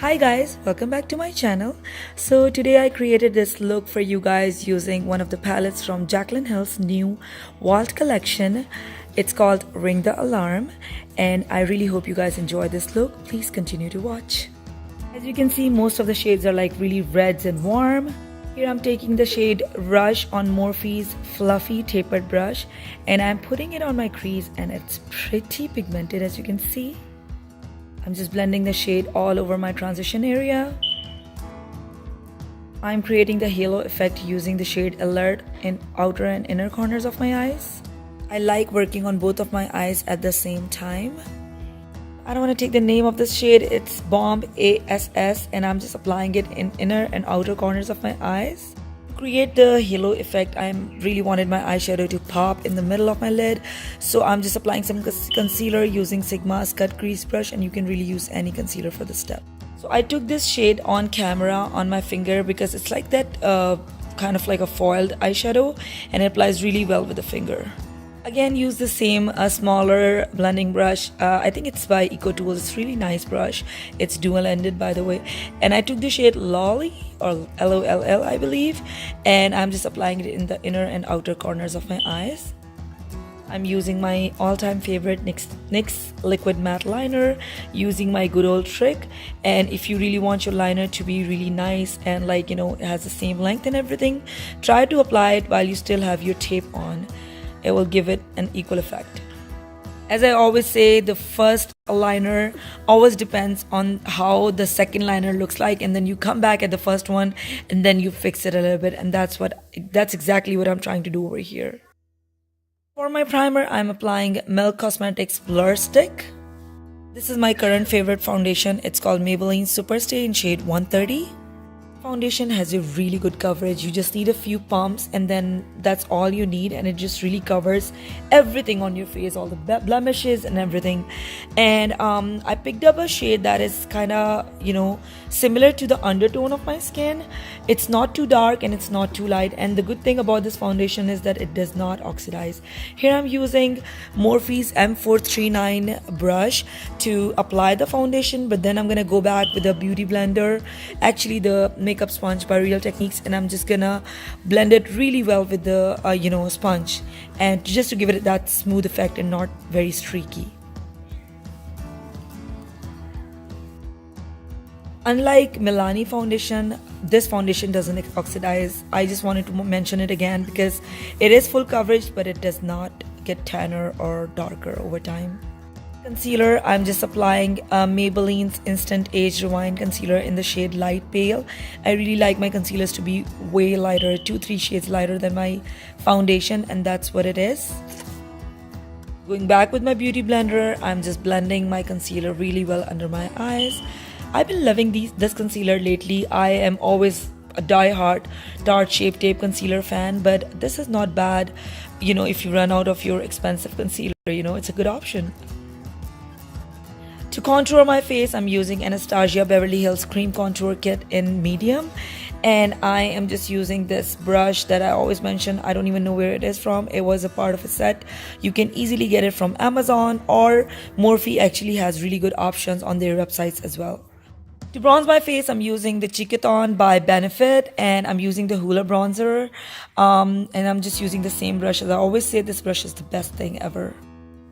Hi guys, welcome back to my channel. So today I created this look for you guys using one of the palettes from Jacklynhill's new Vault collection. It's called Ring the Alarm, and I really hope you guys enjoy this look. Please continue to watch. As you can see, most of the shades are like really reds and warm. Here I'm taking the shade Rush on Morphe's fluffy tapered brush, and I'm putting it on my crease, and it's pretty pigmented as you can see. I'm just blending the shade all over my transition area. I'm creating the halo effect using the shade Alert in outer and inner corners of my eyes. I like working on both of my eyes at the same time. I don't want to take the name of this shade. It's Bomb ASS, and I'm just applying it in inner and outer corners of my eyes. To create the halo effect, I really wanted my eyeshadow to pop in the middle of my lid, so I'm just applying some concealer using Sigma's cut crease brush, and you can really use any concealer for this step. So I took this shade on camera on my finger because it's like that kind of like a foiled eyeshadow, and it applies really well with the finger. Again, use the same smaller blending brush. I think it's by Eco Tools. It's really nice brush. It's dual-ended, by the way. And I took the shade Lolly, or LOLL, I believe, and I'm just applying it in the inner and outer corners of my eyes. I'm using my all-time favorite NYX liquid matte liner, using my good old trick. And if you really want your liner to be really nice and like, you know, it has the same length and everything, try to apply it while you still have your tape on. It will give it an equal effect. As I always say, the first liner always depends on how the second liner looks like, and then you come back at the first one and then you fix it a little bit, and that's exactly what I'm trying to do over here. For my primer, I'm applying Milk Cosmetics Blur Stick. This is my current favorite foundation. It's called Maybelline Superstay in shade 130. Foundation has a really good coverage. You just need a few pumps, and then that's all you need, and it just really covers everything on your face, all the blemishes and everything. And I picked up a shade that is kind of, you know, similar to the undertone of my skin. It's not too dark and it's not too light, and the good thing about this foundation is that it does not oxidize. Here I'm using Morphe's M439 brush to apply the foundation, but then I'm gonna go back with a beauty blender, actually the makeup sponge by Real Techniques, and I'm just gonna blend it really well with the sponge, and just to give it that smooth effect and not very streaky. Unlike Milani foundation, this foundation doesn't oxidize. I just wanted to mention it again because it is full coverage, but it does not get tanner or darker over time. Concealer, I'm just applying Maybelline's Instant Age Rewind Concealer in the shade Light Pale. I really like my concealers to be way lighter, 2-3 shades lighter than my foundation, and that's what it is. Going back with my beauty blender, I'm just blending my concealer really well under my eyes. I've been loving this concealer lately. I am always a die-hard Tarte Shape Tape concealer fan, but this is not bad. You know, if you run out of your expensive concealer, you know, it's a good option. To contour my face, I'm using Anastasia Beverly Hills Cream Contour Kit in medium, and I am just using this brush that I always mention. I don't even know where it is from. It was a part of a set. You can easily get it from Amazon, or Morphe actually has really good options on their websites as well. To bronze my face, I'm using the Cheekathon by Benefit, and I'm using the Hoola bronzer, and I'm just using the same brush. As I always say, this brush is the best thing ever.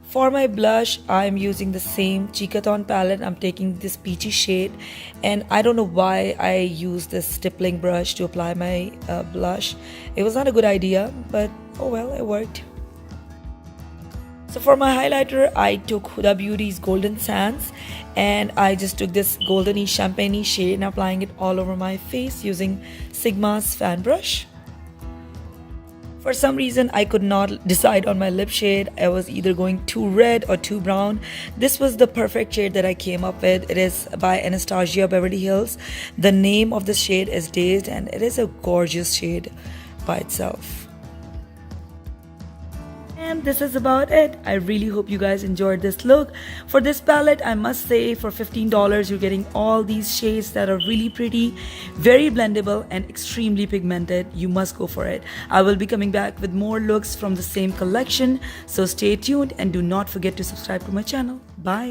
For my blush, I'm using the same Cheekathon palette. I'm taking this peachy shade, and I don't know why I use this stippling brush to apply my blush. It was not a good idea, but oh well, it worked. So for my highlighter, I took Huda Beauty's Golden Sands, and I just took this goldeny champagne shade and applying it all over my face using Sigma's fan brush. For some reason, I could not decide on my lip shade. I was either going too red or too brown. This was the perfect shade that I came up with. It is by Anastasia Beverly Hills. The name of the shade is Dazed, and it is a gorgeous shade by itself. And this is about it. I really hope you guys enjoyed this look. For this palette, I must say, for $15 you're getting all these shades that are really pretty, very blendable, and extremely pigmented. You must go for it. I will be coming back with more looks from the same collection, so stay tuned and do not forget to subscribe to my channel. Bye.